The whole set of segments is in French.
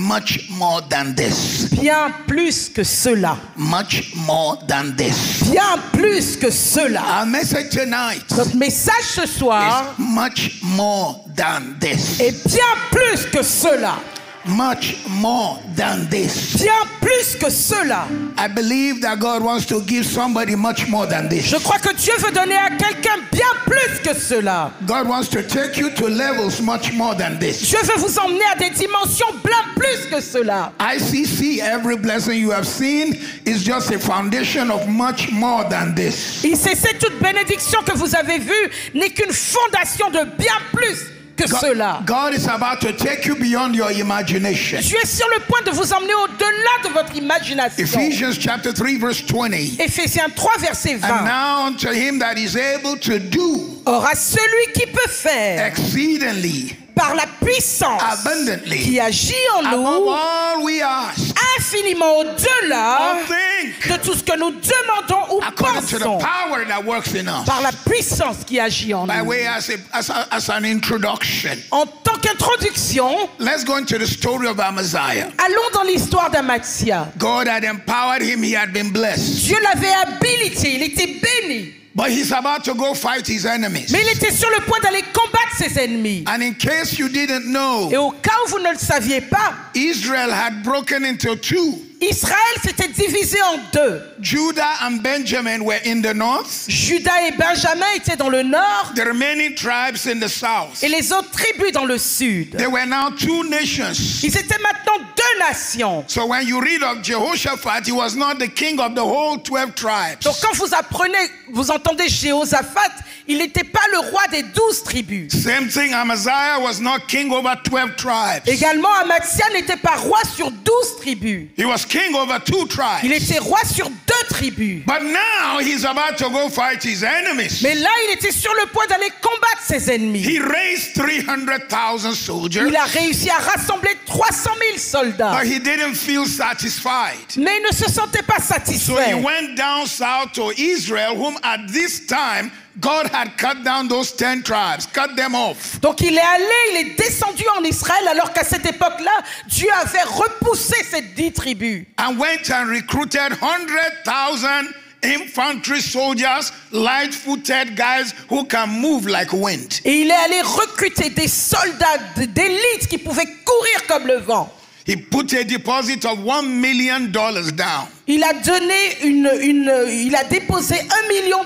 much more than this. Bien plus que cela. Much more than this. Bien plus que cela. Our message tonight Notre message ce soir is much more than this. est bien plus que cela. Much more than this. Bien plus que cela. I believe that God wants to give somebody much more than this. Je crois que Dieu veut donner à quelqu'un bien plus que cela. God wants to take you to levels much more than this. Dieu veut vous emmener à des dimensions bien plus que cela. ICC, every blessing you have seen is just a foundation of much more than this. ICC, toute bénédiction que vous avez vue n'est qu'une fondation de bien plus que cela. God is about to take you beyond your imagination. Dieu est sur le point de vous emmener au-delà de votre imagination. Ephesians chapter 3 verse 20. Éphésiens 3 verset 20. And now unto him that is able to do Or à celui qui peut faire exceedingly par la puissance abundantly qui agit en above nous all we ask infiniment au-delà or think, de tout ce que nous demandons ou according to the pensons, power that works in us. par la puissance qui agit en By nous. way as an introduction, En tant qu'introduction, let's go into the story of Amaziah. allons dans l'histoire d'Amathia. God had empowered him, he had been blessed. Dieu l'avait habilité, il était béni. But he's about to go fight his enemies. Mais il était sur le point d'aller combattre ses ennemis. And in case you didn't Et know, au cas où vous ne le saviez pas, Israel had broken into two. Israël s'était divisé en deux. Judah and Benjamin were in the north, Judas et Benjamin étaient dans le nord the remaining tribes in the south. et les autres tribus dans le sud. There were now two nations. Ils étaient maintenant deux nations. So when you read of Jehoshaphat, he was not the king of the whole 12 tribes. Donc quand vous entendez Jéhoshaphat, il n'était pas le roi des 12 tribus. Same thing, Amaziah was not king over 12 tribes. Également, Amathia n'était pas roi sur 12 tribus. He was king over 2 tribes. Il était roi sur 2 tribus. But now he's about to go fight his enemies. Mais là, il était sur le point d'aller combattre ses ennemis. He raised 300,000 soldiers, Il a réussi à rassembler 300 000 soldats. but he didn't feel satisfied. Mais il ne se sentait pas So he satisfait. went down south to Israel, whom at this time God had cut down those 10 tribes, cut them off. Donc il est descendu en Israël alors qu'à cette époque-là, Dieu avait repoussé ces 10 tribus. And went and recruited 100,000 infantry soldiers, light-footed guys who can move like wind. Et il est allé recruter des soldats d'élite qui pouvaient courir comme le vent. He put a deposit of $1 million down. Il a donné il a déposé $1 million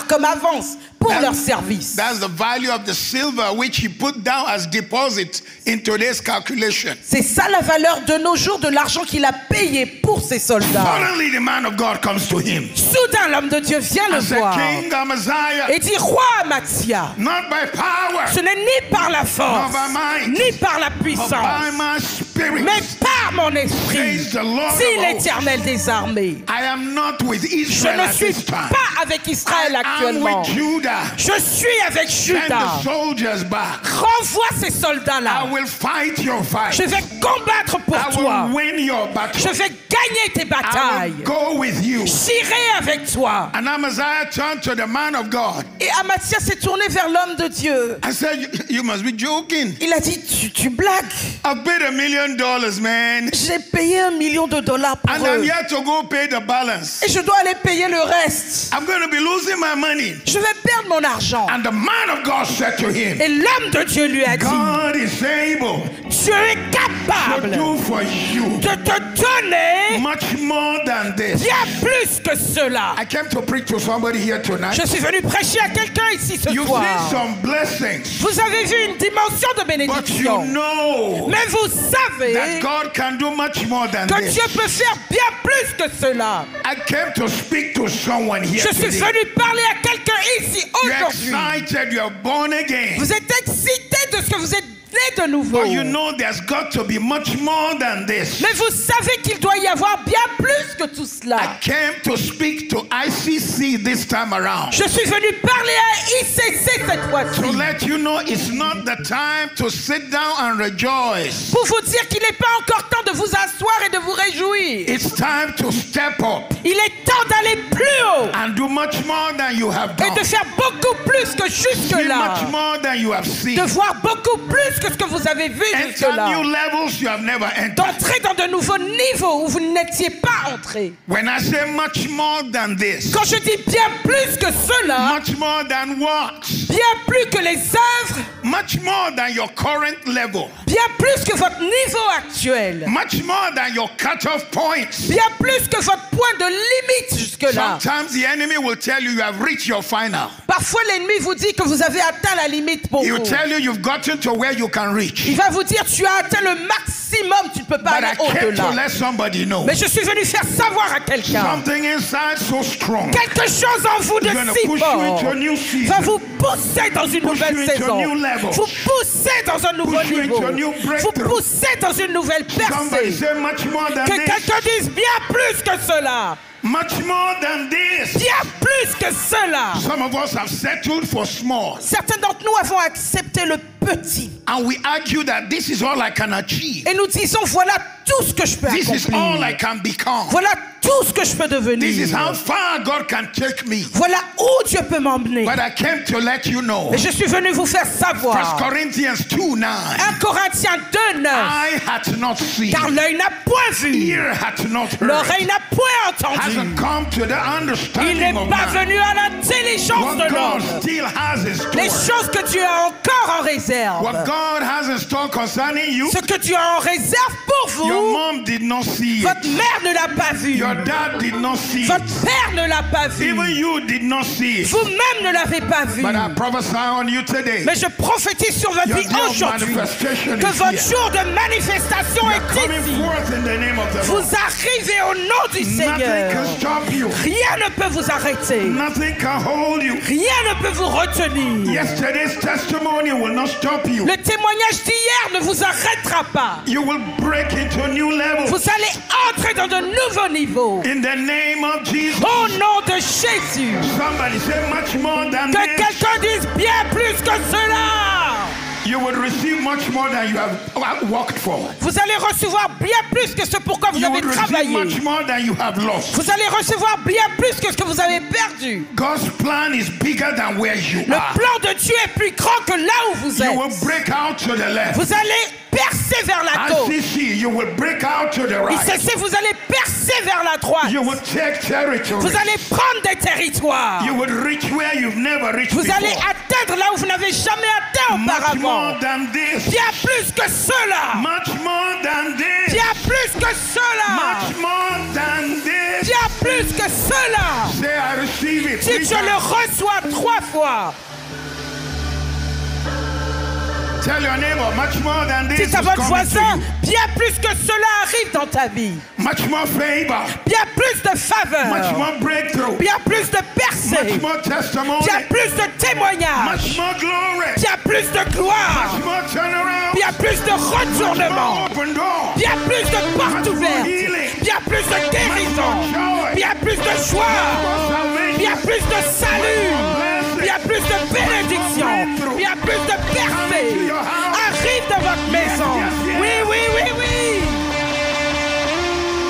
comme avance pour leur service. That's the value of the silver which he put down as deposit in today's calculation. C'est ça la valeur de nos jours de l'argent qu'il a payé pour ses soldats. Suddenly the man of God comes to him. Soudain, l'homme de Dieu vient le And said, voir King Amaziah, et dit, roi Amathia, not by power, ce n'est ni par la force, not by might, ni par la but puissance, by my spirit. mais par mon esprit, Praise the Lord dit of hosts. l'Éternel des armées. I am not with Je Israel ne at suis this time. pas avec Israël I am actuellement. with Judah. Je suis avec Send Judas. the soldiers back. Renvoie ces soldats-là. I will fight your fight. Je vais combattre pour I toi. will win your battle. Je vais gagner tes I batailles. will go with you. J'irai avec toi. And Amaziah turned to the man of God Et Amathia s'est tourné vers l'homme de Dieu. and said, you must be joking. Il a dit, tu blagues. I've paid $1 million, man. J'ai payé $1 million pour And I'm eux. yet to go pay the balance. Et je dois aller payer le reste. I'm going to be losing my money. Je vais perdre mon argent. And the man of God said to him, Et l'homme de Dieu lui a dit, God is able Dieu est to capable do for you de te donner much more than this. bien plus que cela. I came to preach to somebody here tonight. Je suis venu prêcher à quelqu'un ici ce You've soir. seen some blessings, Vous avez vu une dimension de but you bénédiction. know Mais vous savez that God can do much more than que this. Dieu peut faire bien plus que cela. I came to speak to someone here Je suis today. venu parler à quelqu'un ici You're aujourd'hui. excited, you're born again. Vous êtes excité de ce que vous êtes né de nouveau. But you know there's got to be much more than this. Mais vous savez qu'il doit y avoir bien plus que tout cela. I came to speak to ICC this time around. Je suis venu parler à ICC cette fois-ci. To let you know it's not the time to sit down and rejoice. Pour vous dire qu'il n'est pas encore temps de vous asseoir et de vous réjouir. It's time to step up Il est temps d'aller plus haut and do much more than you have Et done. de faire beaucoup plus que See jusque-là. much more than you have seen. De voir beaucoup plus que ce que vous avez vu Enter jusque-là. new levels you have never entered. D'entrer dans de nouveaux niveaux où vous n'étiez pas entré. When I say much more than this, Quand je dis bien plus que cela, much more than works, bien plus que les œuvres, much more than your current level, bien plus que votre niveau actuel, much more than your cutoff points. bien plus que votre point de limite jusque-là. Sometimes the enemy will tell you you have reached your final. Parfois l'ennemi vous dit que vous avez atteint la limite pour He vous. will tell you you've gotten to where you can reach. Il va vous dire tu as atteint le maximum, tu ne peux pas But I aller came to au-delà. let somebody know Mais je suis venu faire savoir à quelqu'un. something inside so strong. Quelque chose en vous de It's gonna si push you fort into a new va season. vous pousser dans une Push nouvelle you into a saison. new level. Vous pousser dans un nouveau Push you niveau. into a new Vous breakthrough. pousser dans une nouvelle Somebody percée. say much more than Que this. quelqu'un dise bien plus que cela. Much more than this. Bien plus que cela. Some of us have settled for small. Certains d'entre nous avons accepté le petit. And we argue that this is all I can achieve. Et nous disons voilà tout ce que je peux This is all I accomplir. can become. Voilà tout ce que je peux This is how devenir. far God can take me. Voilà où Dieu peut m'emmener. But I came to let you know. Et je suis venu vous faire 1 savoir. Corinthians 2:9. 1 Corinthiens 2:9. Eye hath not seen, Car l'œil n'a point vu, ear hath not heard, l'oreille n'a point entendu. hasn't come to the Il understanding n'est of pas man venu à l'intelligence what de God l'homme. still has in Les store. choses que Dieu a encore en réserve. What God has in store concerning you, Ce que Dieu a en réserve pour your vous, mom did not see votre it. mère ne l'a pas vu. Your dad did not see Votre it. père ne l'a pas vu. Even you did not see it. Vous-même ne l'avez pas vu. But I prophesy on you today. Mais je prophétise sur votre Your vie day of aujourd'hui manifestation que is votre here. jour de manifestation You're est coming ici. forth in the name of the Vous Lord. arrivez au nom du Nothing Seigneur. can stop you. Rien ne peut vous arrêter. Nothing can hold you. Rien ne peut vous retenir. Yesterday's testimony will not stop you. Le témoignage d'hier ne vous arrêtera pas. You will break into a new level. Vous allez entrer dans de nouveaux niveaux. In the name of Jesus. Au nom de Jésus. Somebody say much more than Que this. quelqu'un dise bien plus que cela. You will receive much more than you have worked for. Vous allez recevoir bien plus que ce pourquoi vous You avez will receive travaillé. much more than you have lost. Vous allez recevoir bien plus que ce que vous avez perdu. God's plan is bigger than where you Le are. plan de Dieu est plus grand que là où vous You will êtes. break out to the left. Vous allez percer vers la gauche. ICC, you will break out to the right. ICC, vous allez percer vers la droite. You will take territory. Vous allez prendre des territoires. You will reach where you've never reached Vous allez before. atteindre là où vous n'avez jamais atteint Much auparavant. more than this. Bien plus que cela. Much more than this. Bien plus que cela. Much more than this. Bien plus que cela. Say I receive it. Si je le reçois 3 fois, Tell your neighbor, much more than this dites à is votre coming voisin, to you. bien plus que cela arrive dans ta vie. Much more favor. Bien plus de Much faveur. more breakthrough. Bien plus de percée. Much more testimony. Bien plus de témoignages. Much more glory. Bien plus de gloire. Much more turnaround. Bien plus de Much retournement. more open door. Bien plus de portes ouvertes. Bien plus de guérison. Bien plus de joie. Bien plus de salut. Bien plus de bénédiction. Bien plus de percée. Arrive dans votre maison. Oui, oui, oui, oui.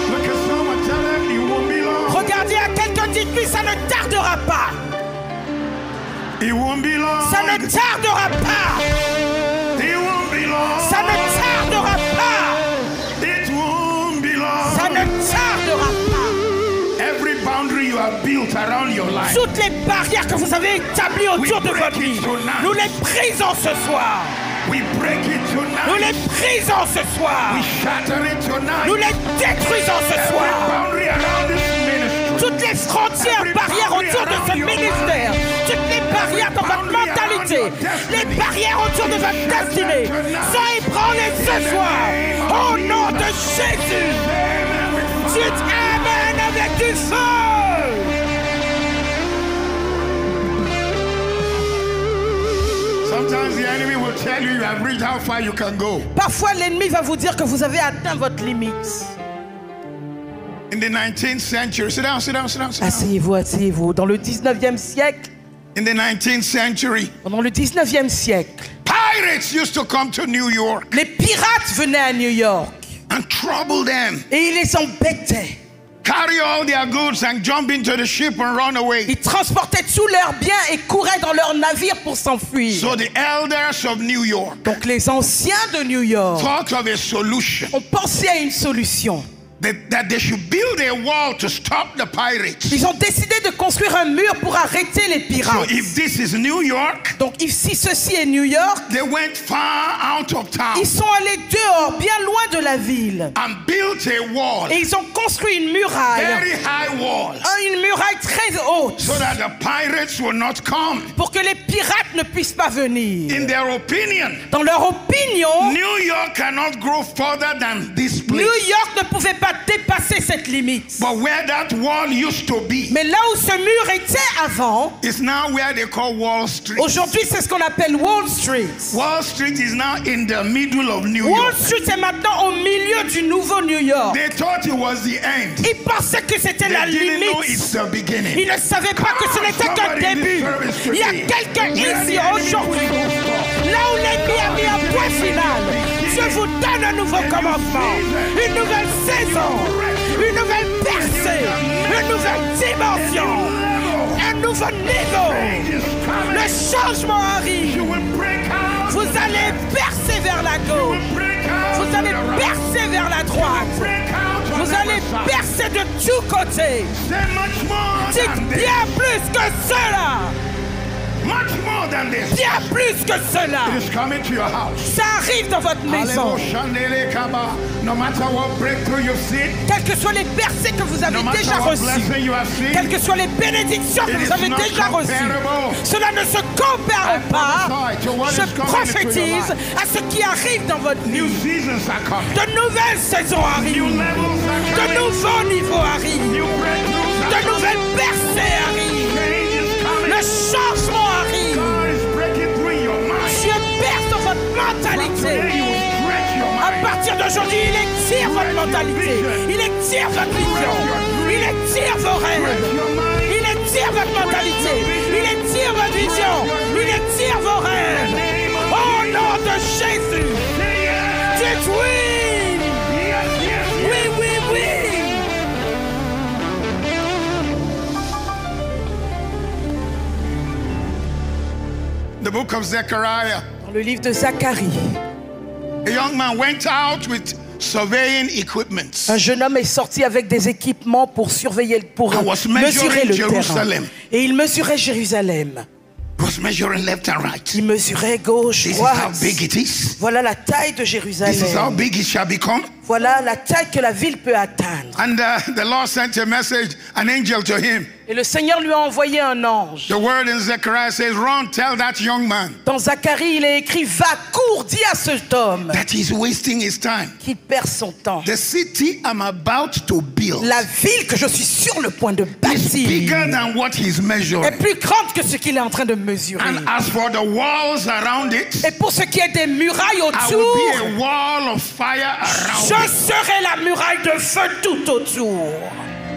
Look at someone, tell them it won't be long. Regardez à quelqu'un, dites-lui, ça ne tardera pas. It won't be long. Ça ne tardera pas. It won't be long. Ça ne tardera pas. It won't be long. Ça ne tardera pas. Every boundary you have built around your life. Toutes les barrières que vous avez établies autour de votre vie, nous les brisons ce soir. We break it Nous tonight. les brisons ce soir. We shatter it tonight. Nous les détruisons ce Every soir. boundary around this ministry. Toutes les frontières, barrières autour de ce ministère, toutes les barrières dans votre mentalité, les barrières autour de votre destinée, sont ébranlées ce soir. Au nom de Jésus, tu t'amènes avec du feu. Sometimes the enemy will tell you you have reached how far you can go. Parfois, l'ennemi va vous dire que vous avez atteint votre limite. In the 19th century, sit down, sit down, sit down, sit down. Asseyez-vous, asseyez-vous. Dans le 19e siècle, In the 19th century, pendant le 19e siècle, pirates used to come to New York les pirates venaient à New York and trouble them. et ils les embêtaient. carry all their goods and jump into the ship and run away. Ils transportaient tous leurs biens et couraient dans leur navire pour s'enfuir. So the elders of New York Donc les anciens de New York thought of a solution. ont pensé à une solution. That they should build a wall to stop the pirates. Ils ont décidé de construire un mur pour arrêter les So pirates. if this is New York, Donc si ceci est New York, they went far out of town ils sont allés dehors, bien loin de la ville. and built a wall, Et ils ont construit une muraille, very high wall, une muraille très haute, so that the pirates will not come. pour que les pirates ne puissent pas venir. In their opinion, Dans leur opinion, New York cannot grow further than this place. New York ne pouvait pas dépasser cette limite. But where that wall used to be Mais là où ce mur était avant, is now where they call Wall Street. aujourd'hui c'est ce qu'on appelle Wall Street. Wall Street is now in the middle of New Wall York. Street est maintenant au milieu du nouveau New York. They thought it was the end. Ils pensaient que c'était la They didn't know limite. it's the beginning. Ils ne savaient pas que ce n'était qu'un début. Il y a quelqu'un ici aujourd'hui, là où l'ennemi a mis un point final. Dieu vous donne un nouveau commencement, une nouvelle saison, une nouvelle percée, une nouvelle dimension, un nouveau niveau. Le changement arrive. Vous allez percer vers la gauche. Vous allez percer vers la droite. Vous allez percer de tous côtés. Dites bien plus que cela. Much more than this. Bien plus que cela. It is coming to your house. Ça arrive dans votre maison. No matter what breakthrough you've seen, Quelles que soient les percées que vous avez no matter déjà what reçues, blessing you have seen, quelles que soient les bénédictions que it vous is avez not déjà reçues, comparable. cela ne se compare pas. prophesy to what Je is coming into your prophétise life. à ce qui arrive dans votre New vie. seasons are coming. De nouvelles saisons New arrivent. levels are De coming. nouveaux niveaux arrivent. New breakthroughs are De coming. nouvelles percées arrivent. Change is coming. Le changement arrive. God is breaking through in your mind. Dieu perce dans votre Today mentalité. you will stretch your À mind. partir d'aujourd'hui, il étire votre mentalité. Il étire votre vision. Il étire vos rêves. Il étire votre mentalité. Il étire votre vision. Il étire vos rêves. Au nom de Jésus. Dites oui. Yes, yes, Oui, oui, oui. The book of Zechariah. Dans le livre de Zacharie, A young man went out with surveying equipment. un jeune homme est sorti avec des équipements pour surveiller, pour And was mesurer measuring le terrain. Jerusalem. Et il mesurait Jérusalem. Was measuring left and right. Il mesurait gauche, This is how droite. big it is. Voilà la taille de This is how Jérusalem. big it shall become. Voilà la taille que la ville peut atteindre. And the Lord sent a message, an angel to him. Et le Seigneur lui a envoyé un ange. The word in Zechariah says, run, tell that young man Dans Zacharie, il est écrit, va, cours, dis à cet homme that he's wasting his time. qu'il perd son temps. The city I'm about to build La ville que je suis sur le point de is bigger bâtir than what he's measuring. est plus grande que ce qu'il est en train de mesurer. And as for the walls around it, Et pour ce qui est des murailles I will be autour, a wall of fire around je it. serai la muraille de feu tout autour.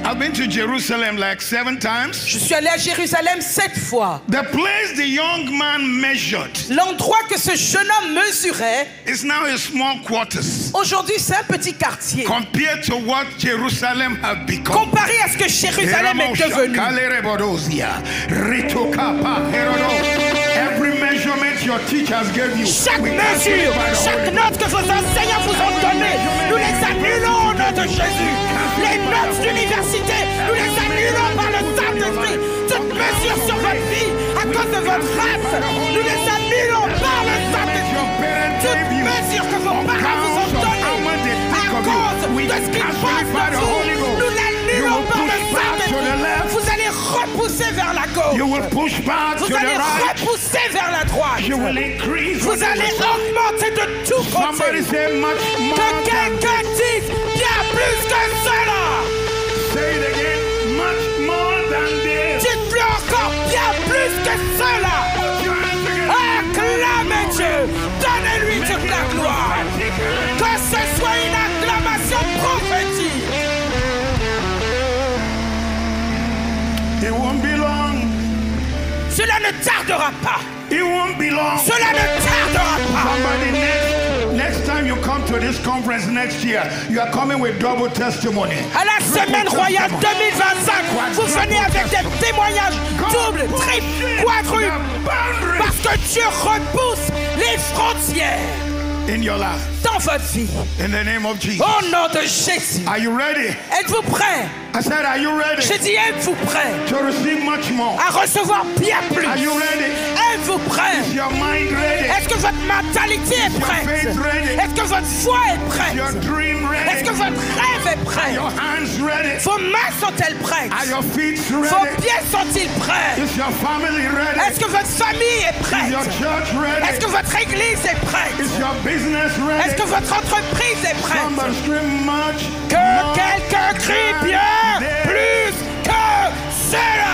I've been to Jerusalem like 7 times. Je suis allé à Jérusalem 7 fois. The place the young man measured L'endroit que ce jeune homme mesurait, is now a small quarters aujourd'hui c'est un petit quartier. compared to what Jerusalem have become. Comparé à ce que Jérusalem est devenu. Every measurement your teachers gave you, Chaque we cancel it mesure, by the chaque Holy note que vos enseignants vous ont donnée, nous les annulons au nom de Jésus. Les notes d'université, nous les annulons par le Saint-Esprit. Toute mesure sur votre vie, à cause de votre race, nous les annulons par le Saint-Esprit. Toute mesure que vos parents vous ont donnée, à cause de ce qu'ils pensent de vous, nous l'annulons par le Saint-Esprit. Vous allez repousser vers la gauche. You will push back to Vous the allez right. repousser vers la droite. You will increase. Vous allez augmenter de tous Somebody côtés. say much more. Que quelqu'un dise bien plus que cela. Say it again. Much more than this. Dites-le encore bien plus que cela. Put your hands together. Acclamez Dieu. Donnez-lui toute la gloire. Que ce soit une acclamation prophétique. It won't be long. Cela ne tardera pas. It won't be long. Cela ne tardera pas. Somebody next time you come to this conference next year, you are coming with double testimony. À la semaine royale 2025, vous venez avec des témoignages doubles, triples, quadruples. Parce que Dieu repousse les frontières in your life. dans votre vie. In the name of Jesus. Au nom de Jésus. Are you ready? Êtes-vous prêts? I said, are you ready? J'ai dit, êtes-vous prêts To receive much more. à recevoir bien plus? Are you ready? Êtes-vous prêts? Is your mind ready? Est-ce que votre mentalité est prête? faith ready? Est-ce que votre foi est Your prête? dream Est-ce ready? que votre rêve est prêt? Your hands ready? Vos mains sont-elles prêtes? Are your feet Vos ready? pieds sont-ils prêts? Is your family ready? Est-ce que votre famille est Is prête? your church ready? Est-ce que votre église est prête? Is your business Est-ce ready? que votre entreprise est prête? Somebody scream much. Que quelqu'un crie bien plus que cela.